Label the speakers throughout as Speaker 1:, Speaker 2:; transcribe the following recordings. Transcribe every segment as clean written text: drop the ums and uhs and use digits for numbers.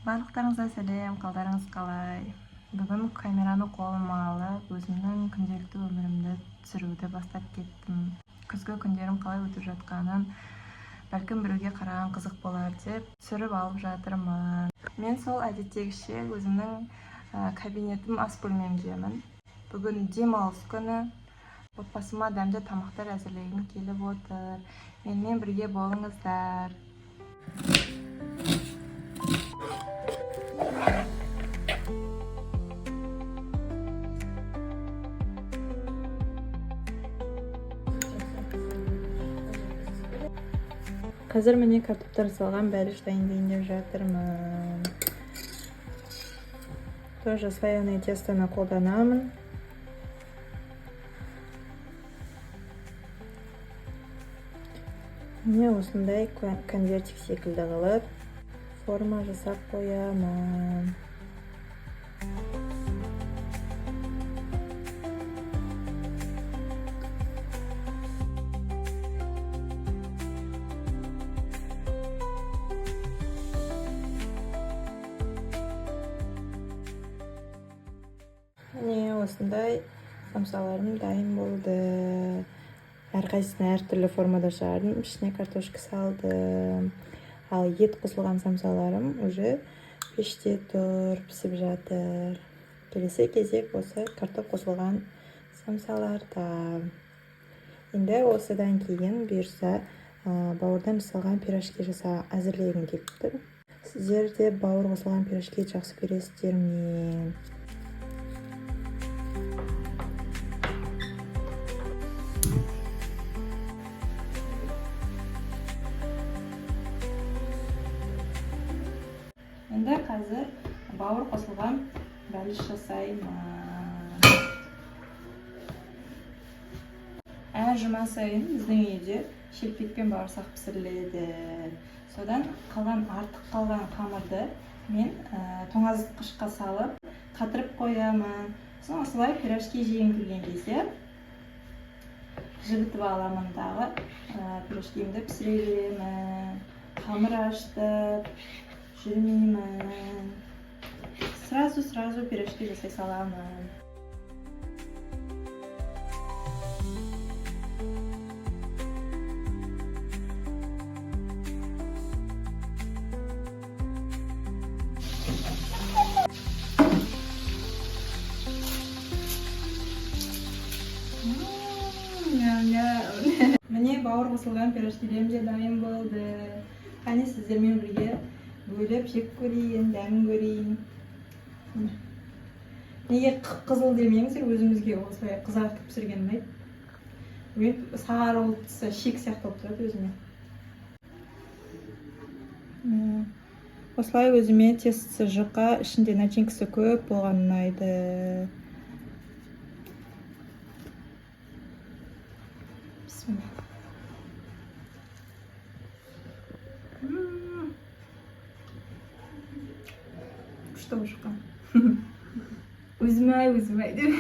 Speaker 1: Барлықтарыңызға сәлем, қалдарыңыз қалай? Бүгін камераны қолыма алып, өзімнің күнделікті өмірімді түсіруді бастап кеттім. Күзгі күндерім қалай өтіп жатқанын бәлкім біреуге қараған қызық болар деп түсіріп алып жатырмын. Мен сол әдеттегіше өзімнің кабинетім ас бөлмемдемін. Бүгін демалыс күні, отбасыма дәмді тамақтар әзірлегім келіп отыр. Менімен бірге болыңыздар. Қазір міне картоптар салған бәліш дайындайын деп жатырмын. Тоже слоеное тестаны қолданамын. Міне осындай конвертик секілді қылып форма жасап қоямын. Міне осындай самсаларым дайын болды. Әрқайсысына әртүрлі формада жардым, ішіне картошка салдым. Ал ет қосылған самсаларым уже пеште тұр, пісіп жатыр. Келесі кезек осы картоп қосылған самсаларда. Енді осыдан кейін бұйырса бауырдан жасалған пирожки әзірлегім келіп тұр. Сіздер де бауыр қосылған пирожки жақсы көресіздер ме? Енді қазір бауыр қосылған бәліш жасаймын. Әр жұма сайын біздің үйде шелпекпен бауырсақ пісіріледі. Содан артық қалған қамырды мен тоңазытқышқа салып, қатырып қоямын. Соң осылай пирожки жейін келген кезде жібітіп аламын дағы пирожкимді пісіре беремін. Қамыр аштып жүрмеймін. Сразу пирожки жасай саламын. Міне бауыр қосылған пирожкилерім де дайын болды. Қане сіздермен бірге бөліп жеп көрейін, дәмін көрейін. Неге қызыл демеңіздер, өзімізге осылай қызартып пісірген ұнайды. Мен сары болып тұрса шек сияқты болып тұрады өзіме. Осылай өзіме тестісі жұқа, ішінде начинкасы көп болған ұнайды. Что ушқа? Өзіме деп.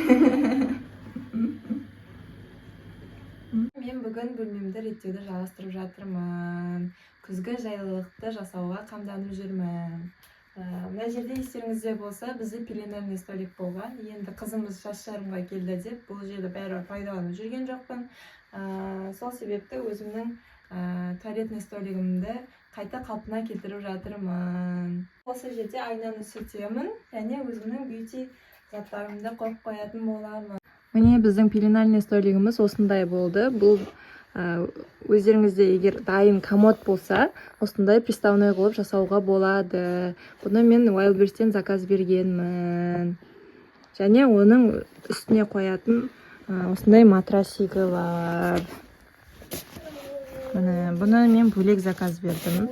Speaker 1: Мен бүгін бөлмемді реттеуді жалғастырып жатырмын. Күзгі жайлылықты жасауға қамданып жүрмін. Мына жерде естеріңізде болса, бізде пеленальный столик болған. Енді қызымыз жас жарымға келді деп, бұл жерді бәрі пайдаланып жүрген жоқпын. Сол себепті өзімнің туалетный столигімді қайта қалпына келтіріп жатырмын. Осы жерде айнаны сүртемін, және өзімнің бьюти заттарымды қойып қоятын боламын. Міне біздің пеленальный столигіміз осындай болды. Бұл өздеріңізде егер дайын комод болса, осындай приставной қылып жасауға болады. Бұны мен Wildberries-тен заказ бергенмін. Және оның үстіне қоятын осындай матрасигі бар. Бұны мен бөлек заказ бердім.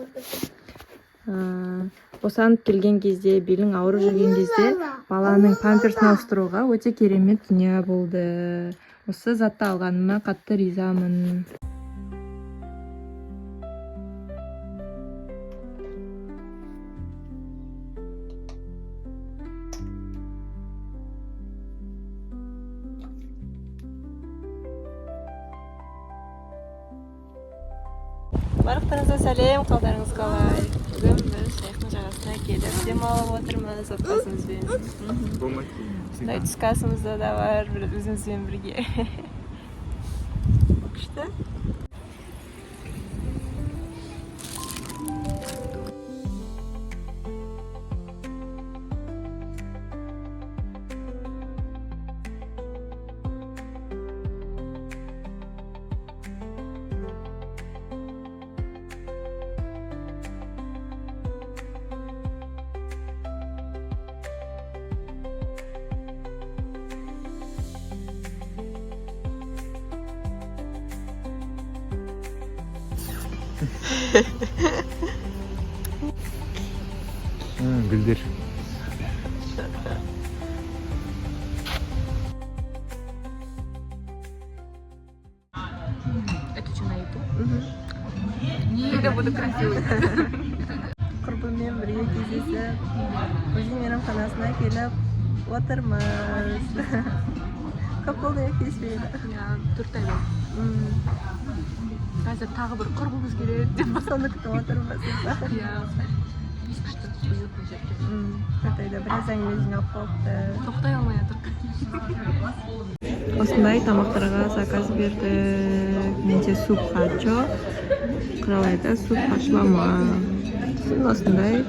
Speaker 1: Босанып келген кезде, белің ауырып жүрген кезде баланың памперсін ауыстыруға өте керемет дүние болды. Осы затты алғаныма қатты ризамын. Барлықтарыңызға сәлем, қалдарыңыз қалай? Бүгін біз жайықтың жағасына келіп dam olib o'tirmiz otqasimizbен.
Speaker 2: Bo'lmaydi.
Speaker 1: Shunday tuskasimiz da var, o'zimiz bilan birga. İşte.
Speaker 2: Bildir.
Speaker 3: Это что, на YouTube? Нет, я буду красивой.
Speaker 1: Құрбыммен бірге кездесіп, өзі мейрамханасына келіп отырмыз. Көп болды кездеспейді.
Speaker 3: Я 4 ай болды. Қазір тағы бір құрбымыз келеді деп.
Speaker 1: Соны күтіп отырмыз.
Speaker 3: Я күшті, уютный жерге.
Speaker 1: 4 айда біраз әңгіме жинап қойыпты.
Speaker 3: Тоқтай алмай жатыр.
Speaker 1: Осындай тамақтарға заказ бердік. Менде суп хачо, Қыралайда суп хашлама. Осындай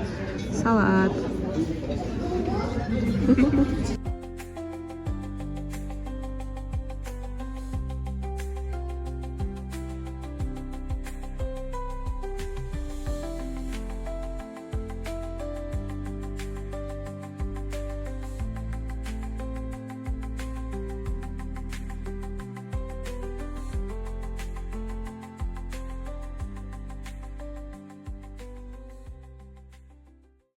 Speaker 1: салат.